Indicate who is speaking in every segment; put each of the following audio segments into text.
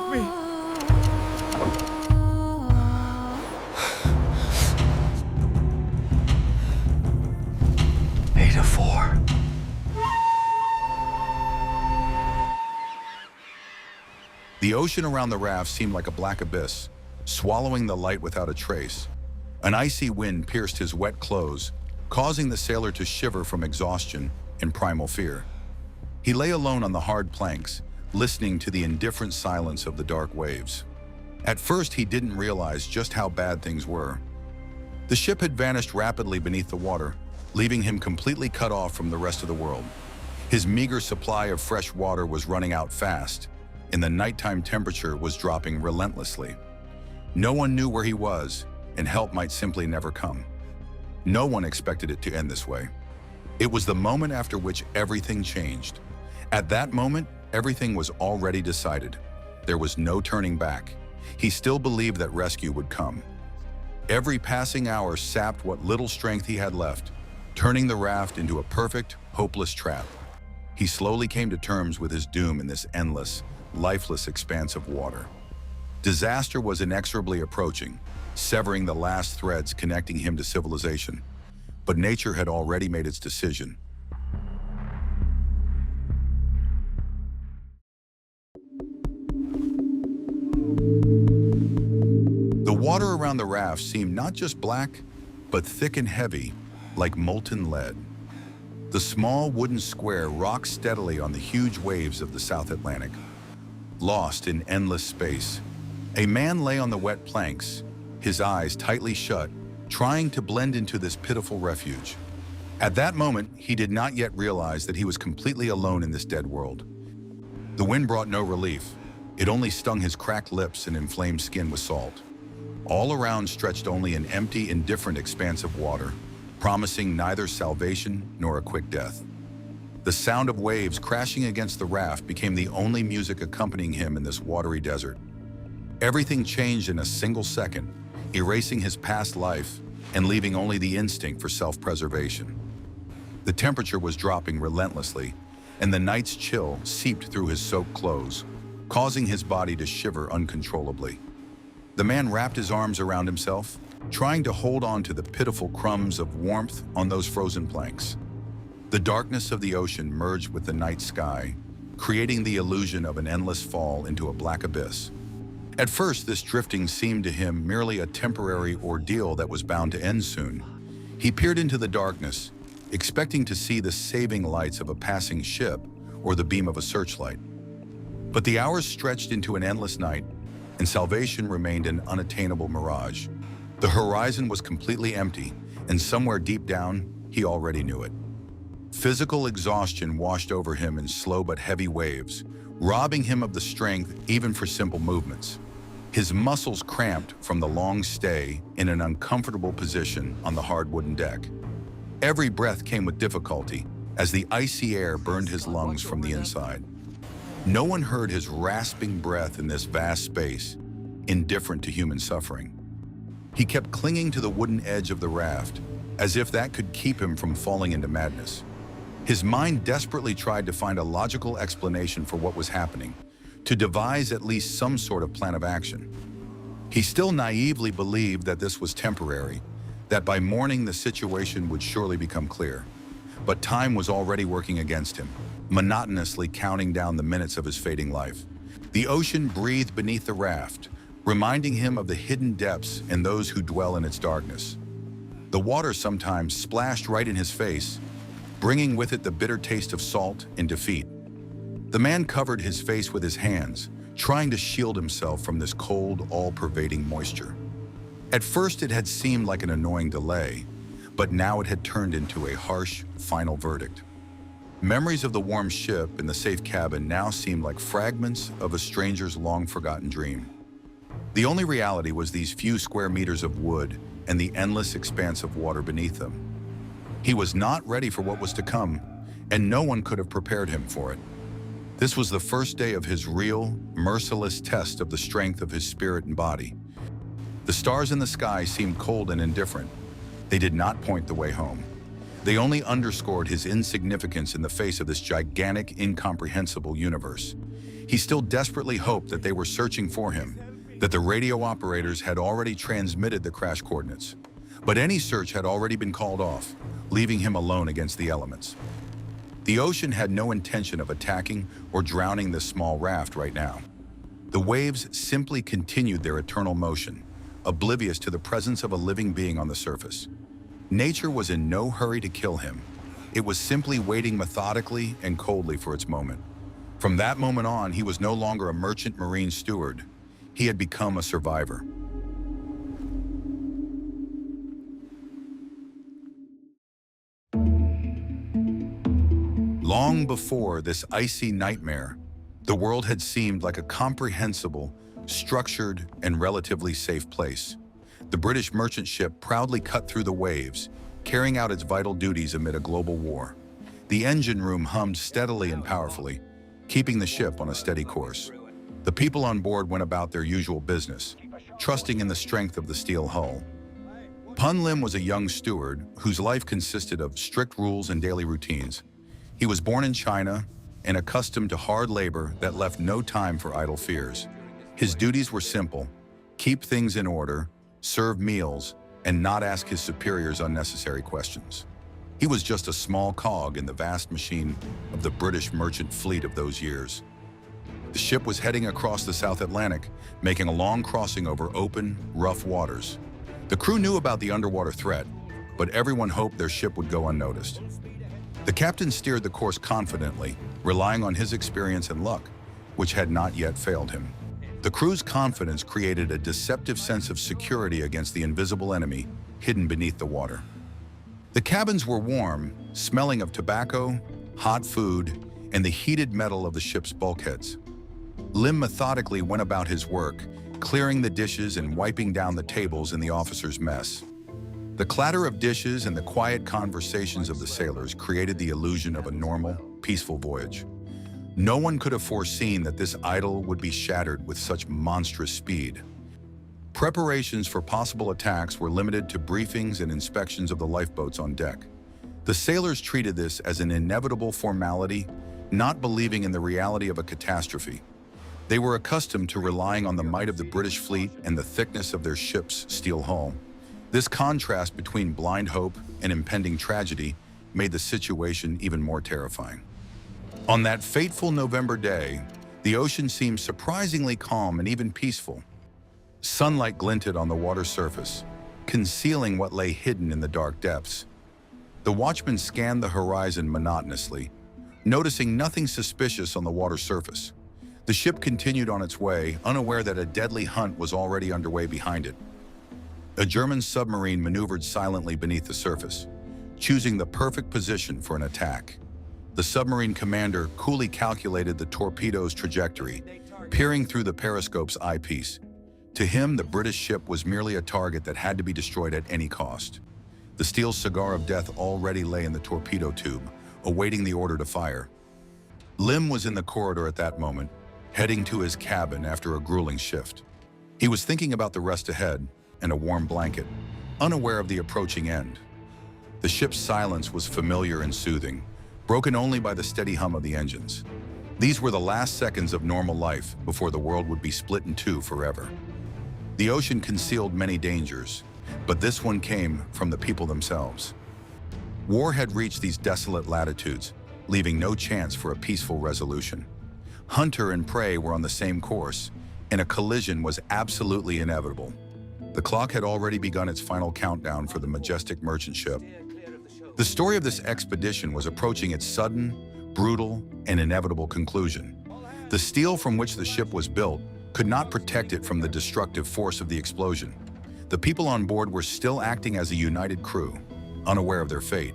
Speaker 1: Save me!
Speaker 2: Beta 4.
Speaker 3: The ocean around the raft seemed like a black abyss, swallowing the light without a trace. An icy wind pierced his wet clothes, causing the sailor to shiver from exhaustion and primal fear. He lay alone on the hard planks, listening to the indifferent silence of the dark waves. At first, he didn't realize just how bad things were. The ship had vanished rapidly beneath the water, leaving him completely cut off from the rest of the world. His meager supply of fresh water was running out fast, and the nighttime temperature was dropping relentlessly. No one knew where he was, and help might simply never come. No one expected it to end this way. It was the moment after which everything changed. At that moment, everything was already decided. There was no turning back. He still believed that rescue would come. Every passing hour sapped what little strength he had left, turning the raft into a perfect, hopeless trap. He slowly came to terms with his doom in this endless, lifeless expanse of water. Disaster was inexorably approaching, severing the last threads connecting him to civilization. But nature had already made its decision. The water around the raft seemed not just black, but thick and heavy, like molten lead. The small wooden square rocked steadily on the huge waves of the South Atlantic. Lost in endless space, a man lay on the wet planks, his eyes tightly shut, trying to blend into this pitiful refuge. At that moment, he did not yet realize that he was completely alone in this dead world. The wind brought no relief. It only stung his cracked lips and inflamed skin with salt. All around stretched only an empty, indifferent expanse of water, promising neither salvation nor a quick death. The sound of waves crashing against the raft became the only music accompanying him in this watery desert. Everything changed in a single second, erasing his past life and leaving only the instinct for self-preservation. The temperature was dropping relentlessly, and the night's chill seeped through his soaked clothes, causing his body to shiver uncontrollably. The man wrapped his arms around himself, trying to hold on to the pitiful crumbs of warmth on those frozen planks. The darkness of the ocean merged with the night sky, creating the illusion of an endless fall into a black abyss. At first, this drifting seemed to him merely a temporary ordeal that was bound to end soon. He peered into the darkness, expecting to see the saving lights of a passing ship or the beam of a searchlight. But the hours stretched into an endless night, and salvation remained an unattainable mirage. The horizon was completely empty, and somewhere deep down, he already knew it. Physical exhaustion washed over him in slow but heavy waves, robbing him of the strength even for simple movements. His muscles cramped from the long stay in an uncomfortable position on the hard wooden deck. Every breath came with difficulty as the icy air burned his lungs from the inside. No one heard his rasping breath in this vast space, indifferent to human suffering. He kept clinging to the wooden edge of the raft, as if that could keep him from falling into madness. His mind desperately tried to find a logical explanation for what was happening, to devise at least some sort of plan of action. He still naively believed that this was temporary, that by morning the situation would surely become clear. But time was already working against him, monotonously counting down the minutes of his fading life. The ocean breathed beneath the raft, reminding him of the hidden depths and those who dwell in its darkness. The water sometimes splashed right in his face, bringing with it the bitter taste of salt and defeat. The man covered his face with his hands, trying to shield himself from this cold, all-pervading moisture. At first, it had seemed like an annoying delay, but now it had turned into a harsh, final verdict. Memories of the warm ship and the safe cabin now seemed like fragments of a stranger's long-forgotten dream. The only reality was these few square meters of wood and the endless expanse of water beneath them. He was not ready for what was to come, and no one could have prepared him for it. This was the first day of his real, merciless test of the strength of his spirit and body. The stars in the sky seemed cold and indifferent. They did not point the way home. They only underscored his insignificance in the face of this gigantic, incomprehensible universe. He still desperately hoped that they were searching for him, that the radio operators had already transmitted the crash coordinates. But any search had already been called off, leaving him alone against the elements. The ocean had no intention of attacking or drowning this small raft right now. The waves simply continued their eternal motion, oblivious to the presence of a living being on the surface. Nature was in no hurry to kill him. It was simply waiting methodically and coldly for its moment. From that moment on, he was no longer a merchant marine steward. He had become a survivor. Long before this icy nightmare, the world had seemed like a comprehensible, structured, and relatively safe place. The British merchant ship proudly cut through the waves, carrying out its vital duties amid a global war. The engine room hummed steadily and powerfully, keeping the ship on a steady course. The people on board went about their usual business, trusting in the strength of the steel hull. Pun Lim was a young steward whose life consisted of strict rules and daily routines. He was born in China and accustomed to hard labor that left no time for idle fears. His duties were simple: keep things in order, serve meals, and not ask his superiors unnecessary questions. He was just a small cog in the vast machine of the British merchant fleet of those years. The ship was heading across the South Atlantic, making a long crossing over open, rough waters. The crew knew about the underwater threat, but everyone hoped their ship would go unnoticed. The captain steered the course confidently, relying on his experience and luck, which had not yet failed him. The crew's confidence created a deceptive sense of security against the invisible enemy hidden beneath the water. The cabins were warm, smelling of tobacco, hot food, and the heated metal of the ship's bulkheads. Lim methodically went about his work, clearing the dishes and wiping down the tables in the officers' mess. The clatter of dishes and the quiet conversations of the sailors created the illusion of a normal, peaceful voyage. No one could have foreseen that this idyll would be shattered with such monstrous speed. Preparations for possible attacks were limited to briefings and inspections of the lifeboats on deck. The sailors treated this as an inevitable formality, not believing in the reality of a catastrophe. They were accustomed to relying on the might of the British fleet and the thickness of their ship's steel hull. This contrast between blind hope and impending tragedy made the situation even more terrifying. On that fateful November day, the ocean seemed surprisingly calm and even peaceful. Sunlight glinted on the water's surface, concealing what lay hidden in the dark depths. The watchman scanned the horizon monotonously, noticing nothing suspicious on the water's surface. The ship continued on its way, unaware that a deadly hunt was already underway behind it. A German submarine maneuvered silently beneath the surface, choosing the perfect position for an attack. The submarine commander coolly calculated the torpedo's trajectory, peering through the periscope's eyepiece. To him, the British ship was merely a target that had to be destroyed at any cost. The steel cigar of death already lay in the torpedo tube, awaiting the order to fire. Lim was in the corridor at that moment, heading to his cabin after a grueling shift. He was thinking about the rest ahead and a warm blanket, unaware of the approaching end. The ship's silence was familiar and soothing, broken only by the steady hum of the engines. These were the last seconds of normal life before the world would be split in two forever. The ocean concealed many dangers, but this one came from the people themselves. War had reached these desolate latitudes, leaving no chance for a peaceful resolution. Hunter and prey were on the same course, and a collision was absolutely inevitable. The clock had already begun its final countdown for the majestic merchant ship. The story of this expedition was approaching its sudden, brutal, and inevitable conclusion. The steel from which the ship was built could not protect it from the destructive force of the explosion. The people on board were still acting as a united crew, unaware of their fate.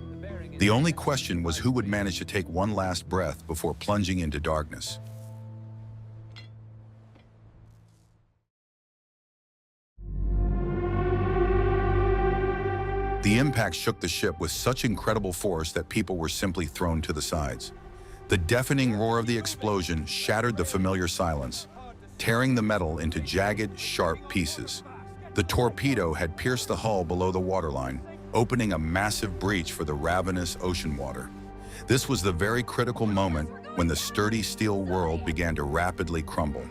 Speaker 3: The only question was who would manage to take one last breath before plunging into darkness. The impact shook the ship with such incredible force that people were simply thrown to the sides. The deafening roar of the explosion shattered the familiar silence, tearing the metal into jagged, sharp pieces. The torpedo had pierced the hull below the waterline, opening a massive breach for the ravenous ocean water. This was the very critical moment when the sturdy steel world began to rapidly crumble.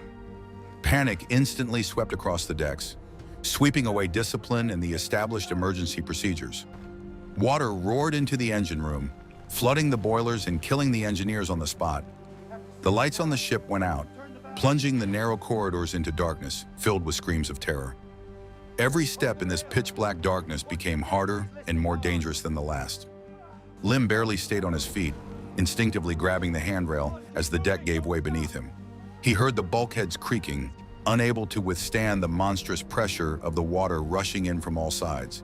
Speaker 3: Panic instantly swept across the decks, sweeping away discipline and the established emergency procedures. Water roared into the engine room, flooding the boilers and killing the engineers on the spot. The lights on the ship went out, plunging the narrow corridors into darkness, filled with screams of terror. Every step in this pitch-black darkness became harder and more dangerous than the last. Lim barely stayed on his feet, instinctively grabbing the handrail as the deck gave way beneath him. He heard the bulkheads creaking, unable to withstand the monstrous pressure of the water rushing in from all sides.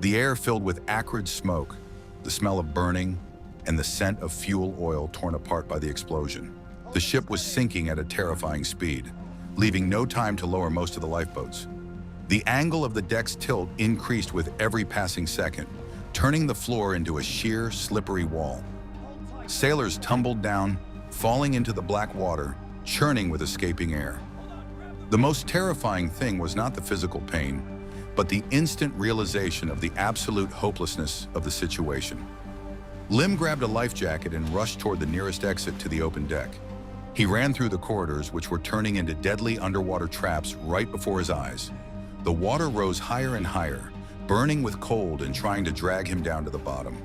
Speaker 3: The air filled with acrid smoke, the smell of burning, and the scent of fuel oil torn apart by the explosion. The ship was sinking at a terrifying speed, leaving no time to lower most of the lifeboats. The angle of the deck's tilt increased with every passing second, turning the floor into a sheer, slippery wall. Sailors tumbled down, falling into the black water, churning with escaping air. The most terrifying thing was not the physical pain, but the instant realization of the absolute hopelessness of the situation. Lim grabbed a life jacket and rushed toward the nearest exit to the open deck. He ran through the corridors, which were turning into deadly underwater traps right before his eyes. The water rose higher and higher, burning with cold and trying to drag him down to the bottom.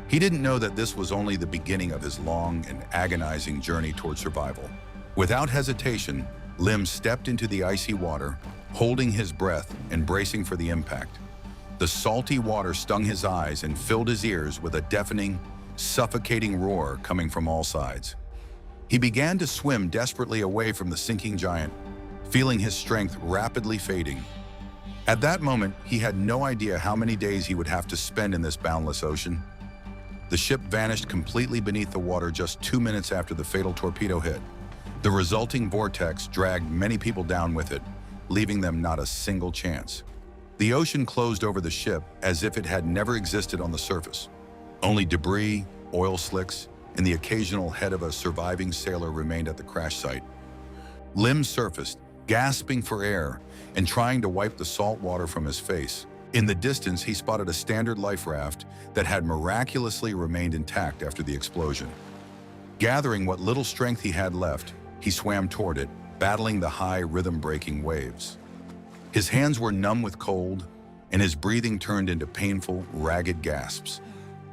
Speaker 3: He didn't know that this was only the beginning of his long and agonizing journey toward survival. Without hesitation, Lim stepped into the icy water, holding his breath and bracing for the impact. The salty water stung his eyes and filled his ears with a deafening, suffocating roar coming from all sides. He began to swim desperately away from the sinking giant, feeling his strength rapidly fading. At that moment, he had no idea how many days he would have to spend in this boundless ocean. The ship vanished completely beneath the water just 2 minutes after the fatal torpedo hit. The resulting vortex dragged many people down with it, leaving them not a single chance. The ocean closed over the ship as if it had never existed on the surface. Only debris, oil slicks, and the occasional head of a surviving sailor remained at the crash site. Lim surfaced, gasping for air and trying to wipe the salt water from his face. In the distance, he spotted a standard life raft that had miraculously remained intact after the explosion. Gathering what little strength he had left, he swam toward it, battling the high, rhythm-breaking waves. His hands were numb with cold, and his breathing turned into painful, ragged gasps.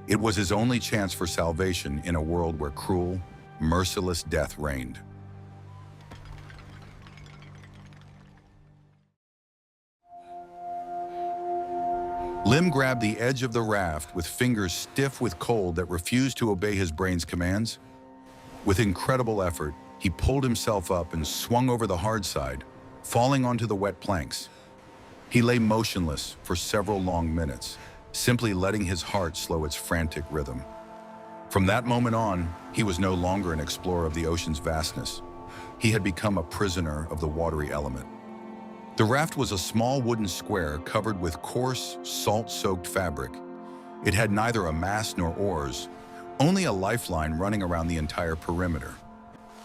Speaker 3: It was his only chance for salvation in a world where cruel, merciless death reigned. Lim grabbed the edge of the raft with fingers stiff with cold that refused to obey his brain's commands. With incredible effort, he pulled himself up and swung over the hard side, falling onto the wet planks. He lay motionless for several long minutes, simply letting his heart slow its frantic rhythm. From that moment on, he was no longer an explorer of the ocean's vastness. He had become a prisoner of the watery element. The raft was a small wooden square covered with coarse, salt-soaked fabric. It had neither a mast nor oars, only a lifeline running around the entire perimeter.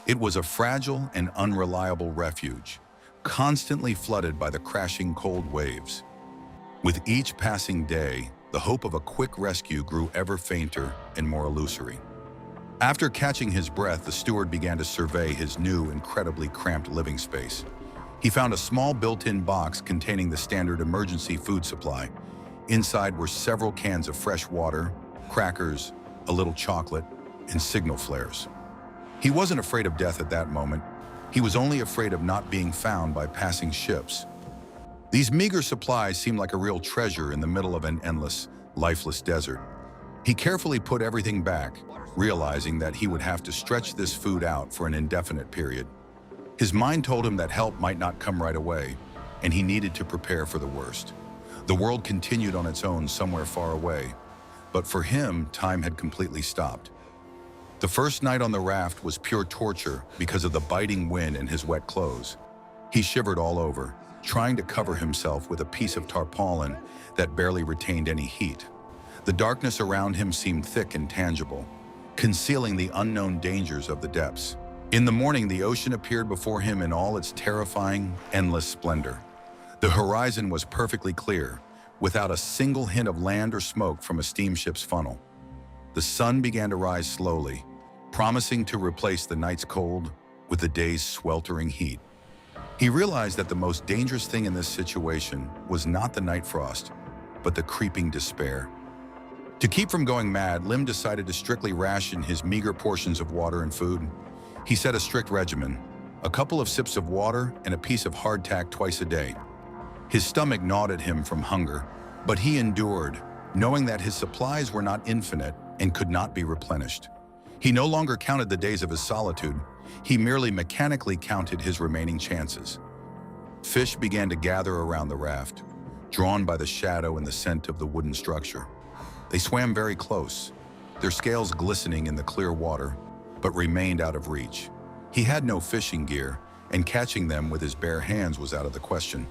Speaker 3: It was a fragile and unreliable refuge, constantly flooded by the crashing cold waves. With each passing day, the hope of a quick rescue grew ever fainter and more illusory. After catching his breath, the steward began to survey his new, incredibly cramped living space. He found a small built-in box containing the standard emergency food supply. Inside were several cans of fresh water, crackers, a little chocolate, and signal flares. He wasn't afraid of death at that moment. He was only afraid of not being found by passing ships. These meager supplies seemed like a real treasure in the middle of an endless, lifeless desert. He carefully put everything back, realizing that he would have to stretch this food out for an indefinite period. His mind told him that help might not come right away, and he needed to prepare for the worst. The world continued on its own somewhere far away, but for him, time had completely stopped. The first night on the raft was pure torture because of the biting wind and his wet clothes. He shivered all over, trying to cover himself with a piece of tarpaulin that barely retained any heat. The darkness around him seemed thick and tangible, concealing the unknown dangers of the depths. In the morning, the ocean appeared before him in all its terrifying, endless splendor. The horizon was perfectly clear, without a single hint of land or smoke from a steamship's funnel. The sun began to rise slowly, promising to replace the night's cold with the day's sweltering heat. He realized that the most dangerous thing in this situation was not the night frost, but the creeping despair. To keep from going mad, Lim decided to strictly ration his meager portions of water and food. He set a strict regimen, a couple of sips of water and a piece of hardtack twice a day. His stomach gnawed at him from hunger, but he endured, knowing that his supplies were not infinite and could not be replenished. He no longer counted the days of his solitude, he merely mechanically counted his remaining chances. Fish began to gather around the raft, drawn by the shadow and the scent of the wooden structure. They swam very close, their scales glistening in the clear water, but remained out of reach. He had no fishing gear, and catching them with his bare hands was out of the question.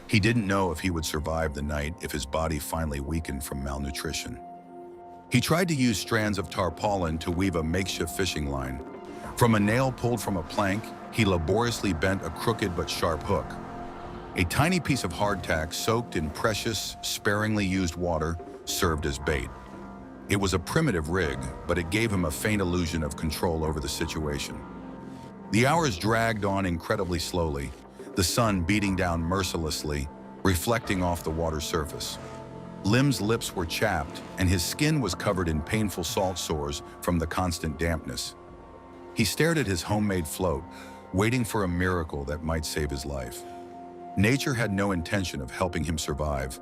Speaker 3: He didn't know if he would survive the night if his body finally weakened from malnutrition. He tried to use strands of tarpaulin to weave a makeshift fishing line. From a nail pulled from a plank, he laboriously bent a crooked but sharp hook. A tiny piece of hardtack soaked in precious, sparingly used water served as bait. It was a primitive rig, but it gave him a faint illusion of control over the situation. The hours dragged on incredibly slowly, the sun beating down mercilessly, reflecting off the water's surface. Lim's lips were chapped, and his skin was covered in painful salt sores from the constant dampness. He stared at his homemade float, waiting for a miracle that might save his life. Nature had no intention of helping him survive.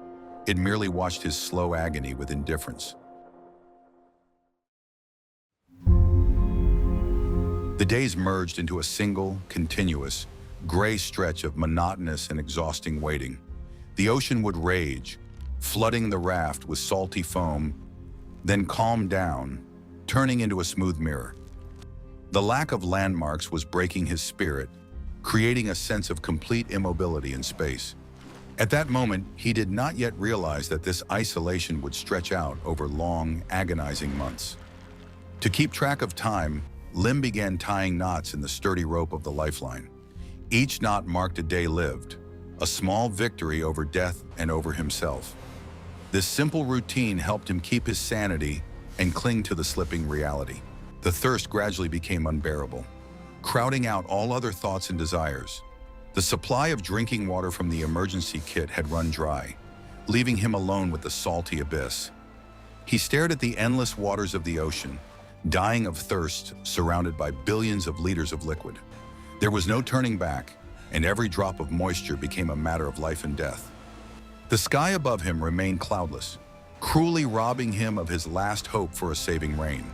Speaker 3: It merely watched his slow agony with indifference. The days merged into a single, continuous, gray stretch of monotonous and exhausting waiting. The ocean would rage, flooding the raft with salty foam, then calm down, turning into a smooth mirror. The lack of landmarks was breaking his spirit, creating a sense of complete immobility in space. At that moment, he did not yet realize that this isolation would stretch out over long, agonizing months. To keep track of time, Lim began tying knots in the sturdy rope of the lifeline. Each knot marked a day lived, a small victory over death and over himself. This simple routine helped him keep his sanity and cling to the slipping reality. The thirst gradually became unbearable, crowding out all other thoughts and desires. The supply of drinking water from the emergency kit had run dry, leaving him alone with the salty abyss. He stared at the endless waters of the ocean, dying of thirst, surrounded by billions of liters of liquid. There was no turning back, and every drop of moisture became a matter of life and death. The sky above him remained cloudless, cruelly robbing him of his last hope for a saving rain.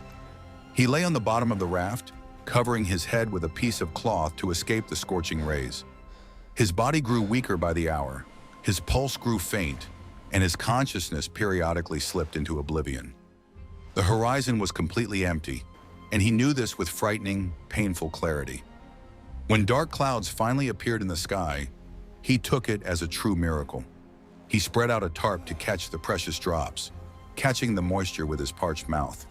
Speaker 3: He lay on the bottom of the raft, covering his head with a piece of cloth to escape the scorching rays. His body grew weaker by the hour, his pulse grew faint, and his consciousness periodically slipped into oblivion. The horizon was completely empty, and he knew this with frightening, painful clarity. When dark clouds finally appeared in the sky, he took it as a true miracle. He spread out a tarp to catch the precious drops, catching the moisture with his parched mouth.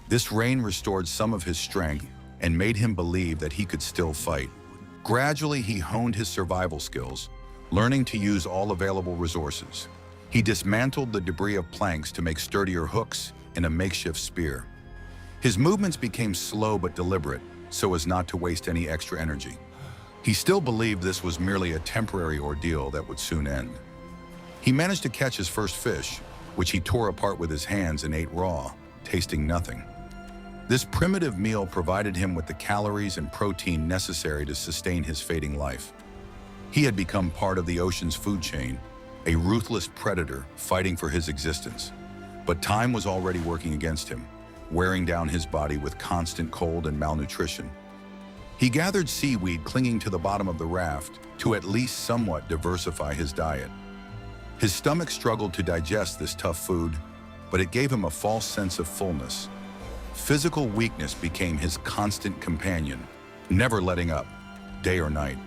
Speaker 3: This rain restored some of his strength and made him believe that he could still fight. Gradually, he honed his survival skills, learning to use all available resources. He dismantled the debris of planks to make sturdier hooks and a makeshift spear. His movements became slow but deliberate, so as not to waste any extra energy. He still believed this was merely a temporary ordeal that would soon end. He managed to catch his first fish, which he tore apart with his hands and ate raw, tasting nothing. This primitive meal provided him with the calories and protein necessary to sustain his fading life. He had become part of the ocean's food chain, a ruthless predator fighting for his existence. But time was already working against him, wearing down his body with constant cold and malnutrition. He gathered seaweed clinging to the bottom of the raft to at least somewhat diversify his diet. His stomach struggled to digest this tough food, but it gave him a false sense of fullness. Physical weakness became his constant companion, never letting up, day or night.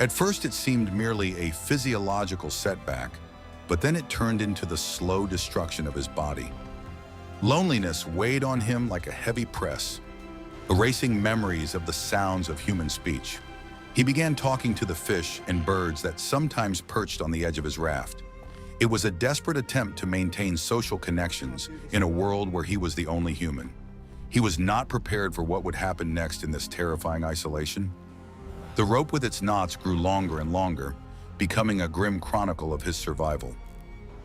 Speaker 3: At first it seemed merely a physiological setback, but then it turned into the slow destruction of his body. Loneliness weighed on him like a heavy press, erasing memories of the sounds of human speech. He began talking to the fish and birds that sometimes perched on the edge of his raft. It was a desperate attempt to maintain social connections in a world where he was the only human. He was not prepared for what would happen next in this terrifying isolation. The rope with its knots grew longer and longer, becoming a grim chronicle of his survival.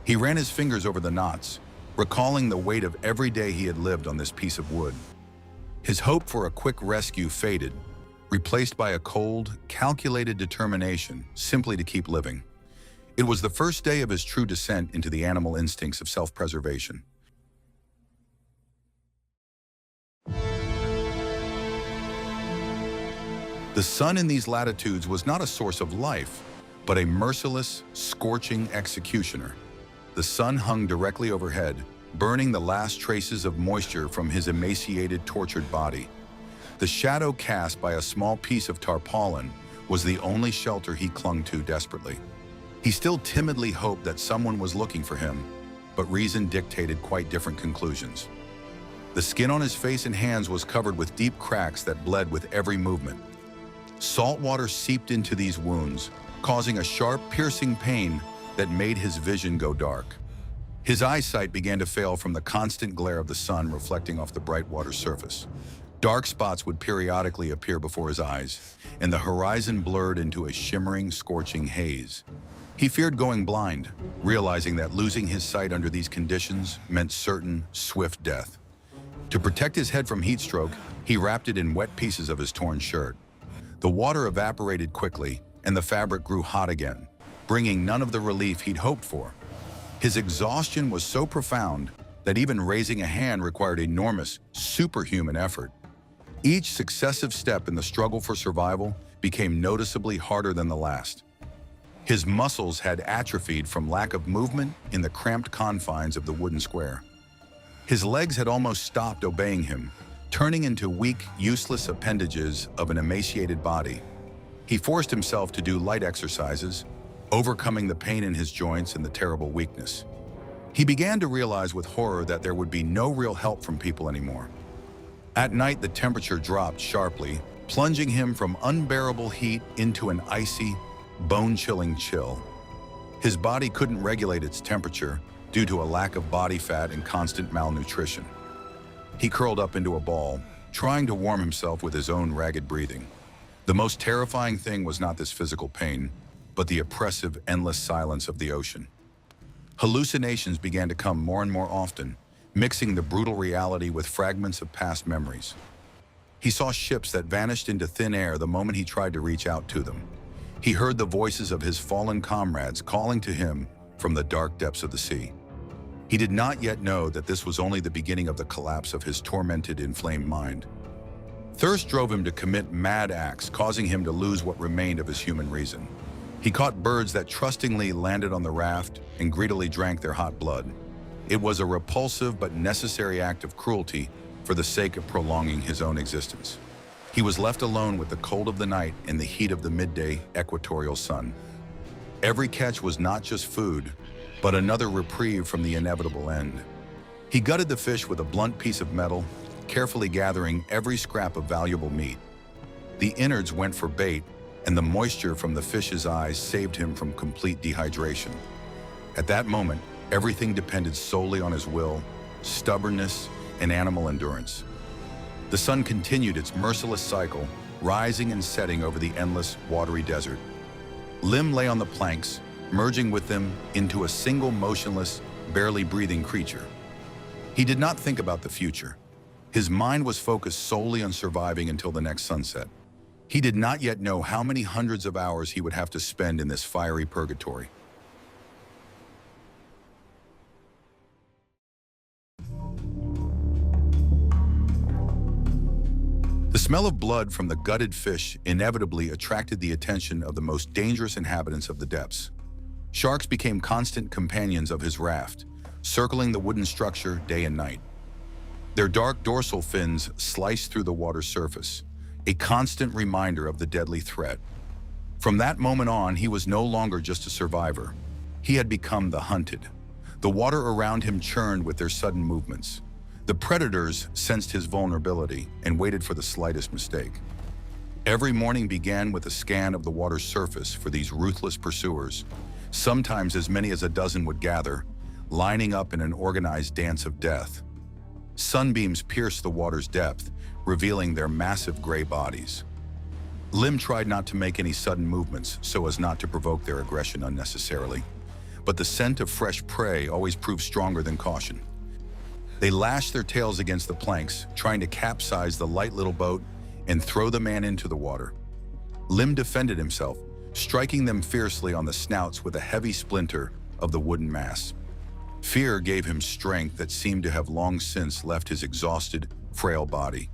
Speaker 3: He ran his fingers over the knots, recalling the weight of every day he had lived on this piece of wood. His hope for a quick rescue faded, replaced by a cold, calculated determination simply to keep living. It was the first day of his true descent into the animal instincts of self-preservation. The sun in these latitudes was not a source of life, but a merciless, scorching executioner. The sun hung directly overhead, burning the last traces of moisture from his emaciated, tortured body. The shadow cast by a small piece of tarpaulin was the only shelter he clung to desperately. He still timidly hoped that someone was looking for him, but reason dictated quite different conclusions. The skin on his face and hands was covered with deep cracks that bled with every movement. Salt water seeped into these wounds, causing a sharp, piercing pain that made his vision go dark. His eyesight began to fail from the constant glare of the sun reflecting off the bright water surface. Dark spots would periodically appear before his eyes, and the horizon blurred into a shimmering, scorching haze. He feared going blind, realizing that losing his sight under these conditions meant certain, swift death. To protect his head from heat stroke, he wrapped it in wet pieces of his torn shirt. The water evaporated quickly, and the fabric grew hot again, bringing none of the relief he'd hoped for. His exhaustion was so profound that even raising a hand required enormous, superhuman effort. Each successive step in the struggle for survival became noticeably harder than the last. His muscles had atrophied from lack of movement in the cramped confines of the wooden square. His legs had almost stopped obeying him, turning into weak, useless appendages of an emaciated body. He forced himself to do light exercises, overcoming the pain in his joints and the terrible weakness. He began to realize with horror that there would be no real help from people anymore. At night, the temperature dropped sharply, plunging him from unbearable heat into an icy, bone-chilling chill. His body couldn't regulate its temperature due to a lack of body fat and constant malnutrition. He curled up into a ball, trying to warm himself with his own ragged breathing. The most terrifying thing was not this physical pain, but the oppressive, endless silence of the ocean. Hallucinations began to come more and more often, mixing the brutal reality with fragments of past memories. He saw ships that vanished into thin air the moment he tried to reach out to them. He heard the voices of his fallen comrades calling to him from the dark depths of the sea. He did not yet know that this was only the beginning of the collapse of his tormented, inflamed mind. Thirst drove him to commit mad acts, causing him to lose what remained of his human reason. He caught birds that trustingly landed on the raft and greedily drank their hot blood. It was a repulsive but necessary act of cruelty for the sake of prolonging his own existence. He was left alone with the cold of the night and the heat of the midday equatorial sun. Every catch was not just food, but another reprieve from the inevitable end. He gutted the fish with a blunt piece of metal, carefully gathering every scrap of valuable meat. The innards went for bait, and the moisture from the fish's eyes saved him from complete dehydration. At that moment, everything depended solely on his will, stubbornness, and animal endurance. The sun continued its merciless cycle, rising and setting over the endless, watery desert. Lim lay on the planks, merging with them into a single motionless, barely breathing creature. He did not think about the future. His mind was focused solely on surviving until the next sunset. He did not yet know how many hundreds of hours he would have to spend in this fiery purgatory. The smell of blood from the gutted fish inevitably attracted the attention of the most dangerous inhabitants of the depths. Sharks became constant companions of his raft, circling the wooden structure day and night. Their dark dorsal fins sliced through the water's surface, a constant reminder of the deadly threat. From that moment on, he was no longer just a survivor. He had become the hunted. The water around him churned with their sudden movements. The predators sensed his vulnerability and waited for the slightest mistake. Every morning began with a scan of the water's surface for these ruthless pursuers, Sometimes as many as a dozen would gather, lining up in an organized dance of death. Sunbeams pierced the water's depth, revealing their massive gray bodies. Lim tried not to make any sudden movements so as not to provoke their aggression unnecessarily, but the scent of fresh prey always proved stronger than caution. They lashed their tails against the planks, trying to capsize the light little boat and throw the man into the water. Lim defended himself, striking them fiercely on the snouts with a heavy splinter of the wooden mass. Fear gave him strength that seemed to have long since left his exhausted, frail body.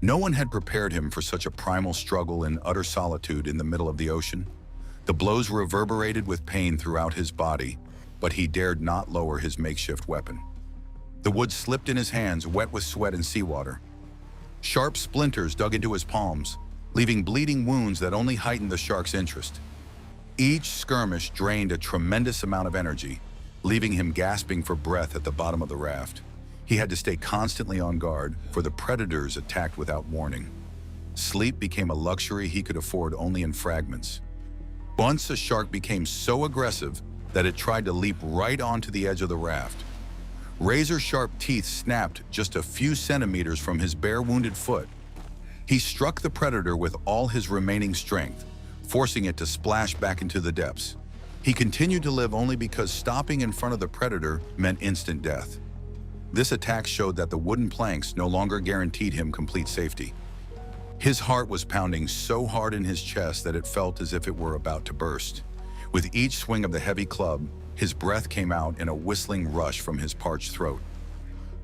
Speaker 3: No one had prepared him for such a primal struggle in utter solitude in the middle of the ocean. The blows reverberated with pain throughout his body, but he dared not lower his makeshift weapon. The wood slipped in his hands, wet with sweat and seawater. Sharp splinters dug into his palms, leaving bleeding wounds that only heightened the shark's interest. Each skirmish drained a tremendous amount of energy, leaving him gasping for breath at the bottom of the raft. He had to stay constantly on guard, for the predators attacked without warning. Sleep became a luxury he could afford only in fragments. Once a shark became so aggressive that it tried to leap right onto the edge of the raft. Razor-sharp teeth snapped just a few centimeters from his bare wounded foot. He struck the predator with all his remaining strength, forcing it to splash back into the depths. He continued to live only because stopping in front of the predator meant instant death. This attack showed that the wooden planks no longer guaranteed him complete safety. His heart was pounding so hard in his chest that it felt as if it were about to burst. With each swing of the heavy club, his breath came out in a whistling rush from his parched throat.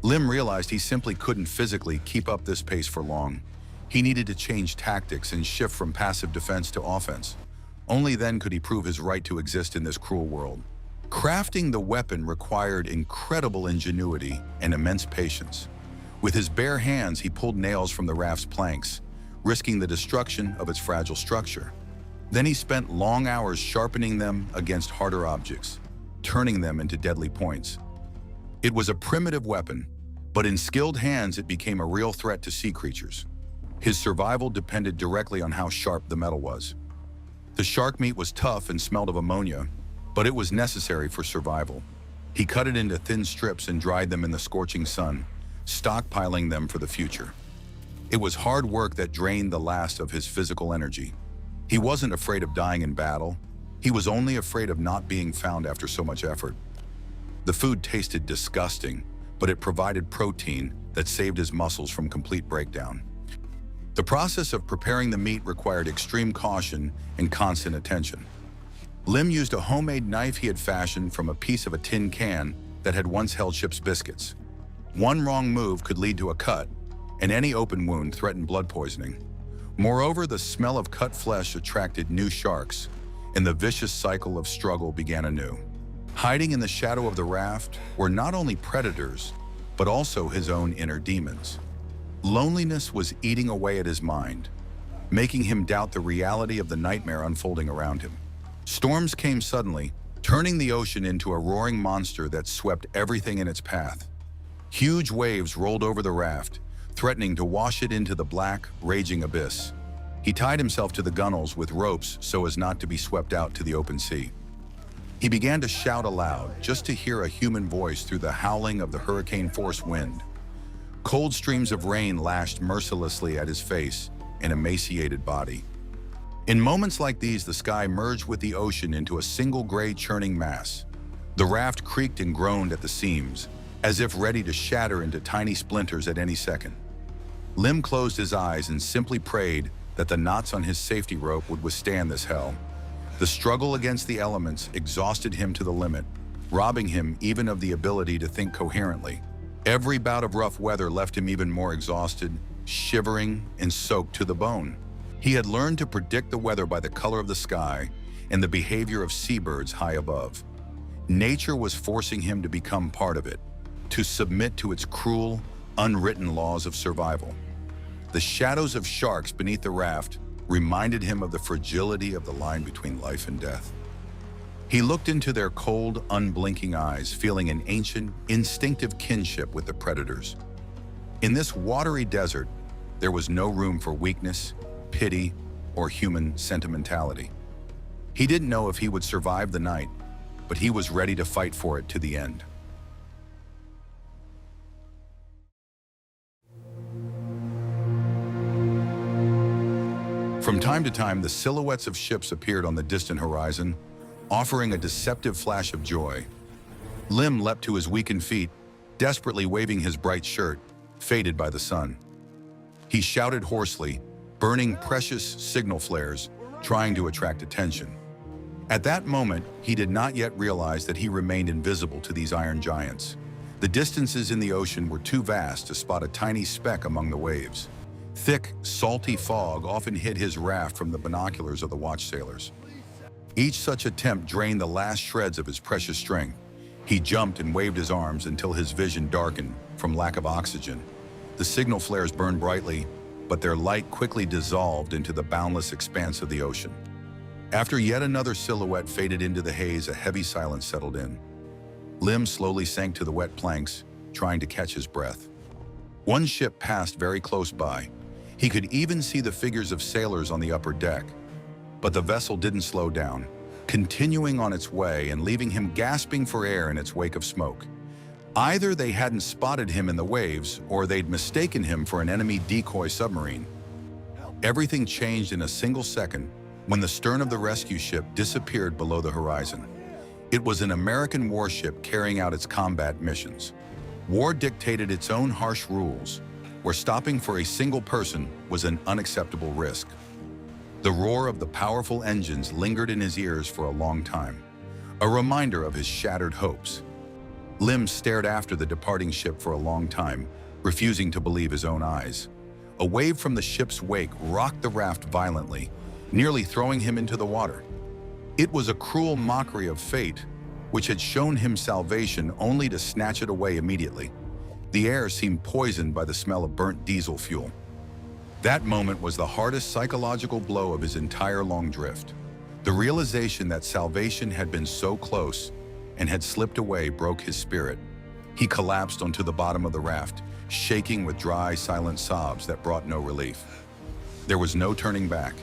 Speaker 3: Lim realized he simply couldn't physically keep up this pace for long. He needed to change tactics and shift from passive defense to offense. Only then could he prove his right to exist in this cruel world. Crafting the weapon required incredible ingenuity and immense patience. With his bare hands, he pulled nails from the raft's planks, risking the destruction of its fragile structure. Then he spent long hours sharpening them against harder objects, turning them into deadly points. It was a primitive weapon, but in skilled hands it became a real threat to sea creatures. His survival depended directly on how sharp the metal was. The shark meat was tough and smelled of ammonia, but it was necessary for survival. He cut it into thin strips and dried them in the scorching sun, stockpiling them for the future. It was hard work that drained the last of his physical energy. He wasn't afraid of dying in battle. He was only afraid of not being found after so much effort. The food tasted disgusting, but it provided protein that saved his muscles from complete breakdown. The process of preparing the meat required extreme caution and constant attention. Lim used a homemade knife he had fashioned from a piece of a tin can that had once held ship's biscuits. One wrong move could lead to a cut, and any open wound threatened blood poisoning. Moreover, the smell of cut flesh attracted new sharks, and the vicious cycle of struggle began anew. Hiding in the shadow of the raft were not only predators, but also his own inner demons. Loneliness was eating away at his mind, making him doubt the reality of the nightmare unfolding around him. Storms came suddenly, turning the ocean into a roaring monster that swept everything in its path. Huge waves rolled over the raft, threatening to wash it into the black, raging abyss. He tied himself to the gunwales with ropes so as not to be swept out to the open sea. He began to shout aloud just to hear a human voice through the howling of the hurricane-force wind. Cold streams of rain lashed mercilessly at his face and emaciated body. In moments like these, the sky merged with the ocean into a single gray churning mass. The raft creaked and groaned at the seams, as if ready to shatter into tiny splinters at any second. Lim closed his eyes and simply prayed that the knots on his safety rope would withstand this hell. The struggle against the elements exhausted him to the limit, robbing him even of the ability to think coherently. Every bout of rough weather left him even more exhausted, shivering, and soaked to the bone. He had learned to predict the weather by the color of the sky and the behavior of seabirds high above. Nature was forcing him to become part of it, to submit to its cruel, unwritten laws of survival. The shadows of sharks beneath the raft reminded him of the fragility of the line between life and death. He looked into their cold, unblinking eyes, feeling an ancient, instinctive kinship with the predators. In this watery desert, there was no room for weakness, pity, or human sentimentality. He didn't know if he would survive the night, but he was ready to fight for it to the end. From time to time, the silhouettes of ships appeared on the distant horizon, offering a deceptive flash of joy. Lim leapt to his weakened feet, desperately waving his bright shirt, faded by the sun. He shouted hoarsely, burning precious signal flares, trying to attract attention. At that moment, he did not yet realize that he remained invisible to these iron giants. The distances in the ocean were too vast to spot a tiny speck among the waves. Thick, salty fog often hid his raft from the binoculars of the watch sailors. Each such attempt drained the last shreds of his precious strength. He jumped and waved his arms until his vision darkened from lack of oxygen. The signal flares burned brightly, but their light quickly dissolved into the boundless expanse of the ocean. After yet another silhouette faded into the haze, a heavy silence settled in. Lim slowly sank to the wet planks, trying to catch his breath. One ship passed very close by. He could even see the figures of sailors on the upper deck. But the vessel didn't slow down, continuing on its way and leaving him gasping for air in its wake of smoke. Either they hadn't spotted him in the waves, or they'd mistaken him for an enemy decoy submarine. Everything changed in a single second when the stern of the rescue ship disappeared below the horizon. It was an American warship carrying out its combat missions. War dictated its own harsh rules, where stopping for a single person was an unacceptable risk. The roar of the powerful engines lingered in his ears for a long time, a reminder of his shattered hopes. Lim stared after the departing ship for a long time, refusing to believe his own eyes. A wave from the ship's wake rocked the raft violently, nearly throwing him into the water. It was a cruel mockery of fate, which had shown him salvation only to snatch it away immediately. The air seemed poisoned by the smell of burnt diesel fuel. That moment was the hardest psychological blow of his entire long drift. The realization that salvation had been so close and had slipped away broke his spirit. He collapsed onto the bottom of the raft, shaking with dry, silent sobs that brought no relief. There was no turning back,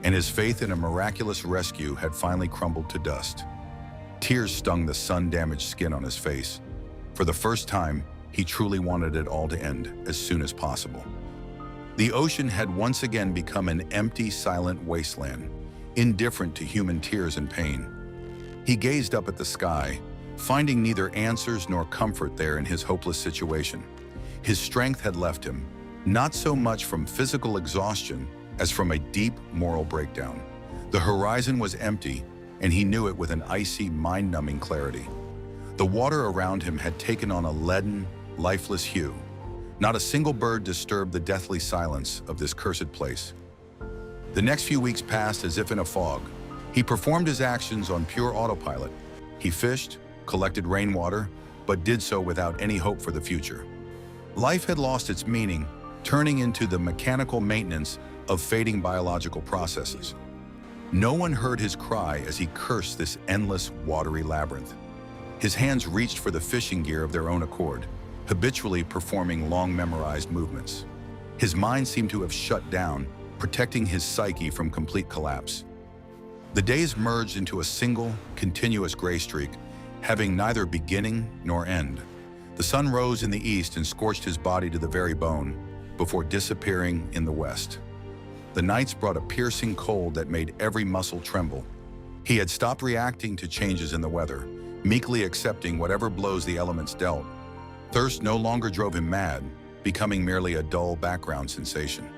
Speaker 3: and his faith in a miraculous rescue had finally crumbled to dust. Tears stung the sun-damaged skin on his face. For the first time, he truly wanted it all to end as soon as possible. The ocean had once again become an empty, silent wasteland, indifferent to human tears and pain. He gazed up at the sky, finding neither answers nor comfort there in his hopeless situation. His strength had left him, not so much from physical exhaustion as from a deep moral breakdown. The horizon was empty, and he knew it with an icy, mind-numbing clarity. The water around him had taken on a leaden, lifeless hue. Not a single bird disturbed the deathly silence of this cursed place. The next few weeks passed as if in a fog. He performed his actions on pure autopilot. He fished, collected rainwater, but did so without any hope for the future. Life had lost its meaning, turning into the mechanical maintenance of fading biological processes. No one heard his cry as he cursed this endless, watery labyrinth. His hands reached for the fishing gear of their own accord, habitually performing long memorized movements. His mind seemed to have shut down, protecting his psyche from complete collapse. The days merged into a single, continuous gray streak, having neither beginning nor end. The sun rose in the east and scorched his body to the very bone, before disappearing in the west. The nights brought a piercing cold that made every muscle tremble. He had stopped reacting to changes in the weather, meekly accepting whatever blows the elements dealt. Thirst no longer drove him mad, becoming merely a dull background sensation.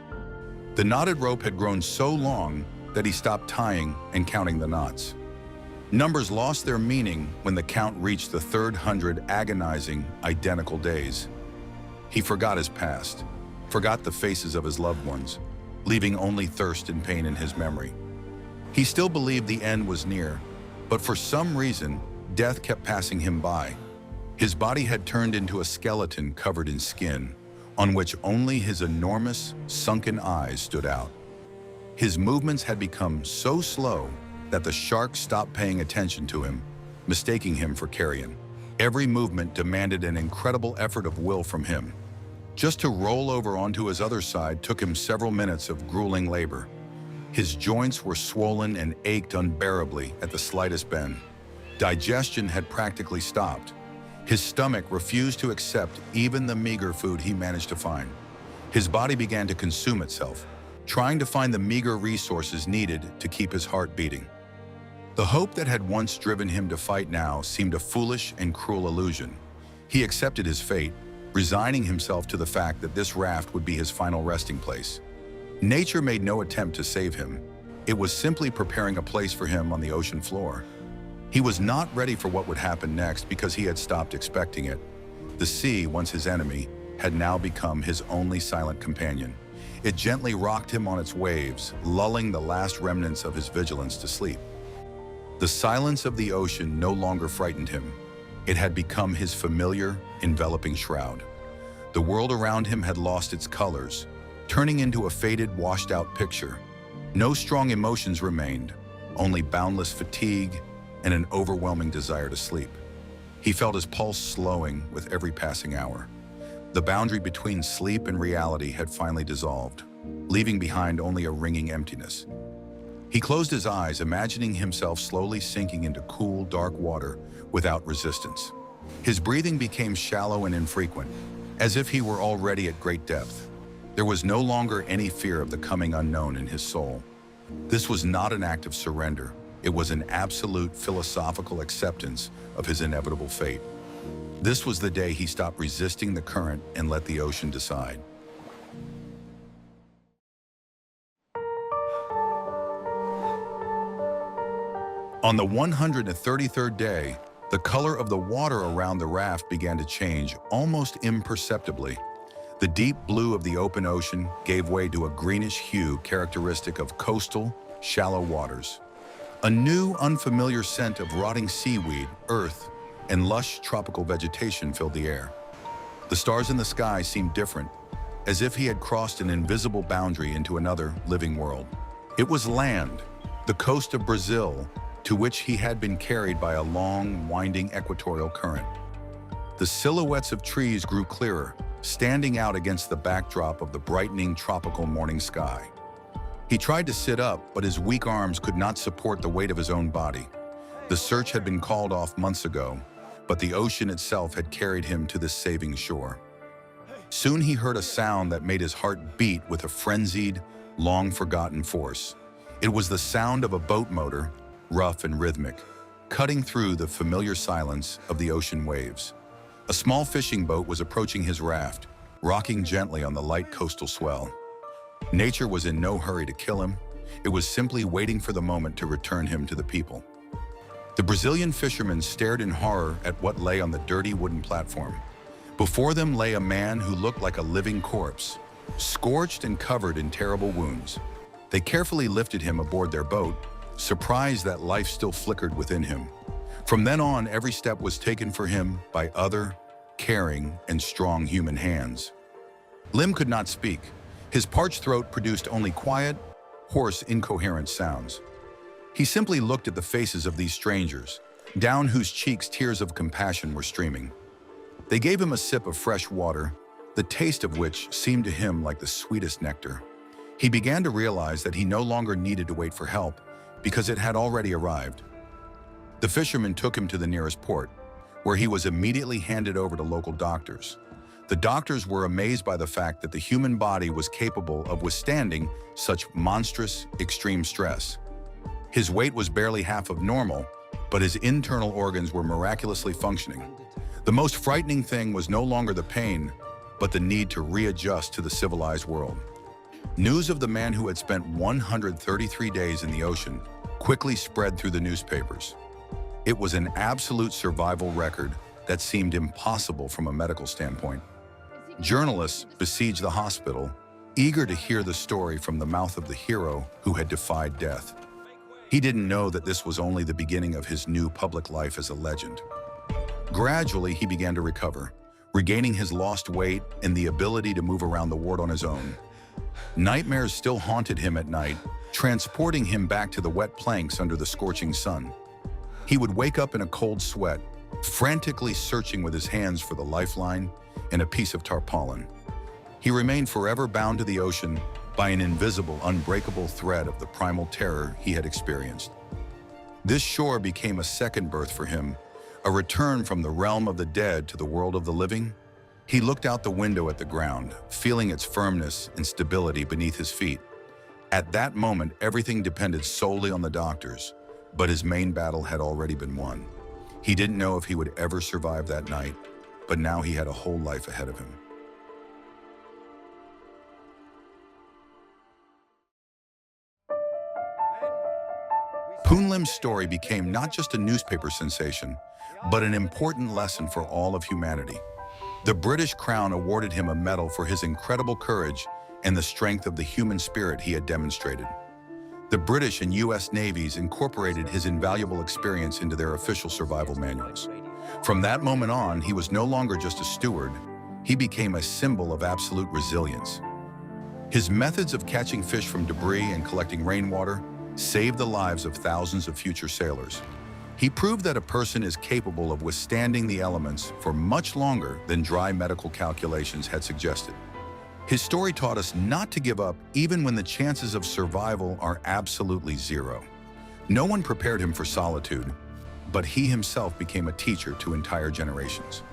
Speaker 3: The knotted rope had grown so long that he stopped tying and counting the knots. Numbers lost their meaning when the count reached the 300 agonizing, identical days. He forgot his past, forgot the faces of his loved ones, leaving only thirst and pain in his memory. He still believed the end was near, but for some reason, death kept passing him by. His body had turned into a skeleton covered in skin, on which only his enormous, sunken eyes stood out. His movements had become so slow that the sharks stopped paying attention to him, mistaking him for carrion. Every movement demanded an incredible effort of will from him. Just to roll over onto his other side took him several minutes of grueling labor. His joints were swollen and ached unbearably at the slightest bend. Digestion had practically stopped. His stomach refused to accept even the meager food he managed to find. His body began to consume itself, trying to find the meager resources needed to keep his heart beating. The hope that had once driven him to fight now seemed a foolish and cruel illusion. He accepted his fate, resigning himself to the fact that this raft would be his final resting place. Nature made no attempt to save him. It was simply preparing a place for him on the ocean floor. He was not ready for what would happen next because he had stopped expecting it. The sea, once his enemy, had now become his only silent companion. It gently rocked him on its waves, lulling the last remnants of his vigilance to sleep. The silence of the ocean no longer frightened him. It had become his familiar, enveloping shroud. The world around him had lost its colors, turning into a faded, washed-out picture. No strong emotions remained, only boundless fatigue and an overwhelming desire to sleep. He felt his pulse slowing with every passing hour. The boundary between sleep and reality had finally dissolved, leaving behind only a ringing emptiness. He closed his eyes, imagining himself slowly sinking into cool, dark water without resistance. His breathing became shallow and infrequent, as if he were already at great depth. There was no longer any fear of the coming unknown in his soul. This was not an act of surrender. It was an absolute philosophical acceptance of his inevitable fate. This was the day he stopped resisting the current and let the ocean decide. On the 133rd day, the color of the water around the raft began to change almost imperceptibly. The deep blue of the open ocean gave way to a greenish hue characteristic of coastal, shallow waters. A new, unfamiliar scent of rotting seaweed, earth, and lush tropical vegetation filled the air. The stars in the sky seemed different, as if he had crossed an invisible boundary into another living world. It was land, the coast of Brazil, to which he had been carried by a long, winding equatorial current. The silhouettes of trees grew clearer, standing out against the backdrop of the brightening tropical morning sky. He tried to sit up, but his weak arms could not support the weight of his own body. The search had been called off months ago, but the ocean itself had carried him to this saving shore. Soon he heard a sound that made his heart beat with a frenzied, long-forgotten force. It was the sound of a boat motor, rough and rhythmic, cutting through the familiar silence of the ocean waves. A small fishing boat was approaching his raft, rocking gently on the light coastal swell. Nature was in no hurry to kill him. It was simply waiting for the moment to return him to the people. The Brazilian fishermen stared in horror at what lay on the dirty wooden platform. Before them lay a man who looked like a living corpse, scorched and covered in terrible wounds. They carefully lifted him aboard their boat, surprised that life still flickered within him. From then on, every step was taken for him by other, caring, and strong human hands. Lim could not speak. His parched throat produced only quiet, hoarse, incoherent sounds. He simply looked at the faces of these strangers, down whose cheeks tears of compassion were streaming. They gave him a sip of fresh water, the taste of which seemed to him like the sweetest nectar. He began to realize that he no longer needed to wait for help, because it had already arrived. The fisherman took him to the nearest port, where he was immediately handed over to local doctors. The doctors were amazed by the fact that the human body was capable of withstanding such monstrous, extreme stress. His weight was barely half of normal, but his internal organs were miraculously functioning. The most frightening thing was no longer the pain, but the need to readjust to the civilized world. News of the man who had spent 133 days in the ocean quickly spread through the newspapers. It was an absolute survival record that seemed impossible from a medical standpoint. Journalists besieged the hospital, eager to hear the story from the mouth of the hero who had defied death. He didn't know that this was only the beginning of his new public life as a legend. Gradually, he began to recover, regaining his lost weight and the ability to move around the ward on his own. Nightmares still haunted him at night, transporting him back to the wet planks under the scorching sun. He would wake up in a cold sweat, frantically searching with his hands for the lifeline and a piece of tarpaulin. He remained forever bound to the ocean, by an invisible, unbreakable thread of the primal terror he had experienced. This shore became a second birth for him, a return from the realm of the dead to the world of the living. He looked out the window at the ground, feeling its firmness and stability beneath his feet. At that moment, everything depended solely on the doctors, but his main battle had already been won. He didn't know if he would ever survive that night, but now he had a whole life ahead of him. Poonlim's story became not just a newspaper sensation, but an important lesson for all of humanity. The British Crown awarded him a medal for his incredible courage and the strength of the human spirit he had demonstrated. The British and U.S. navies incorporated his invaluable experience into their official survival manuals. From that moment on, he was no longer just a steward, he became a symbol of absolute resilience. His methods of catching fish from debris and collecting rainwater saved the lives of thousands of future sailors. He proved that a person is capable of withstanding the elements for much longer than dry medical calculations had suggested. His story taught us not to give up even when the chances of survival are absolutely zero. No one prepared him for solitude, but he himself became a teacher to entire generations.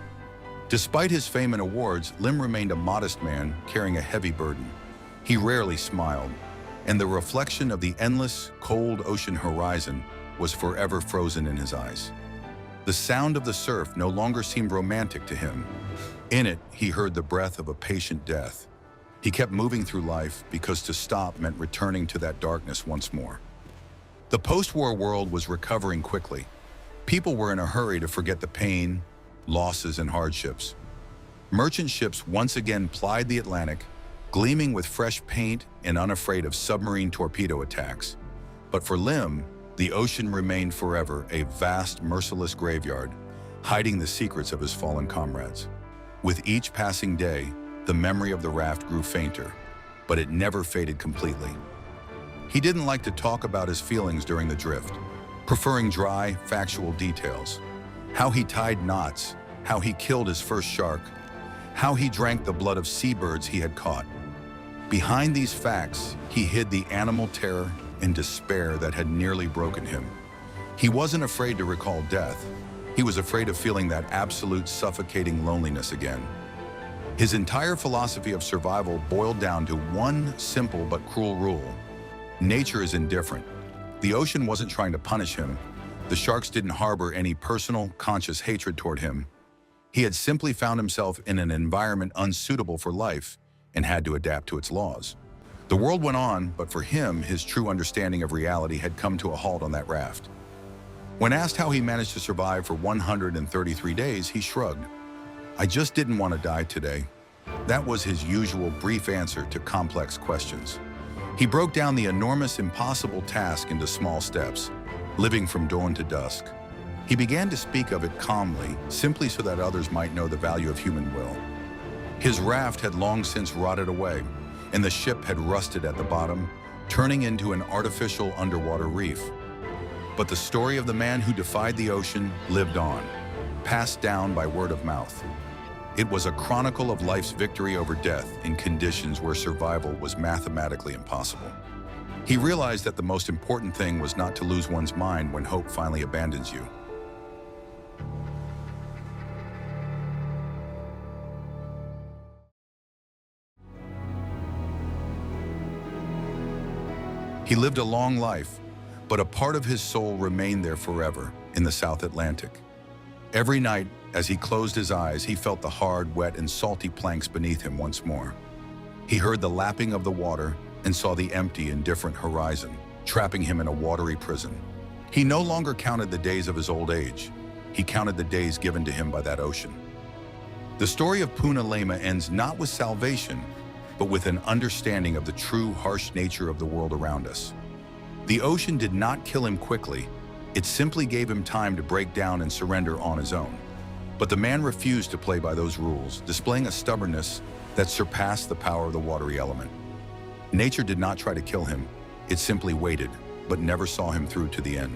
Speaker 3: Despite his fame and awards, Lim remained a modest man carrying a heavy burden. He rarely smiled, and the reflection of the endless, cold ocean horizon was forever frozen in his eyes. The sound of the surf no longer seemed romantic to him. In it, he heard the breath of a patient death. He kept moving through life because to stop meant returning to that darkness once more. The post-war world was recovering quickly. People were in a hurry to forget the pain, losses, and hardships. Merchant ships once again plied the Atlantic, gleaming with fresh paint and unafraid of submarine torpedo attacks. But for Lim, the ocean remained forever a vast, merciless graveyard, hiding the secrets of his fallen comrades. With each passing day, the memory of the raft grew fainter, but it never faded completely. He didn't like to talk about his feelings during the drift, preferring dry, factual details. How he tied knots, how he killed his first shark, how he drank the blood of seabirds he had caught. Behind these facts, he hid the animal terror and despair that had nearly broken him. He wasn't afraid to recall death. He was afraid of feeling that absolute suffocating loneliness again. His entire philosophy of survival boiled down to one simple but cruel rule. Nature is indifferent. The ocean wasn't trying to punish him. The sharks didn't harbor any personal, conscious hatred toward him. He had simply found himself in an environment unsuitable for life and had to adapt to its laws. The world went on, but for him, his true understanding of reality had come to a halt on that raft. When asked how he managed to survive for 133 days, he shrugged. "I just didn't want to die today." That was his usual brief answer to complex questions. He broke down the enormous, impossible task into small steps, living from dawn to dusk. He began to speak of it calmly, simply so that others might know the value of human will. His raft had long since rotted away, and the ship had rusted at the bottom, turning into an artificial underwater reef. But the story of the man who defied the ocean lived on, passed down by word of mouth. It was a chronicle of life's victory over death in conditions where survival was mathematically impossible. He realized that the most important thing was not to lose one's mind when hope finally abandons you. He lived a long life, but a part of his soul remained there forever in the South Atlantic. Every night, as he closed his eyes, he felt the hard, wet, and salty planks beneath him once more. He heard the lapping of the water and saw the empty, indifferent horizon, trapping him in a watery prison. He no longer counted the days of his old age. He counted the days given to him by that ocean. The story of Poona Lema ends not with salvation, but with an understanding of the true, harsh nature of the world around us. The ocean did not kill him quickly. It simply gave him time to break down and surrender on his own. But the man refused to play by those rules, displaying a stubbornness that surpassed the power of the watery element. Nature did not try to kill him. It simply waited, but never saw him through to the end.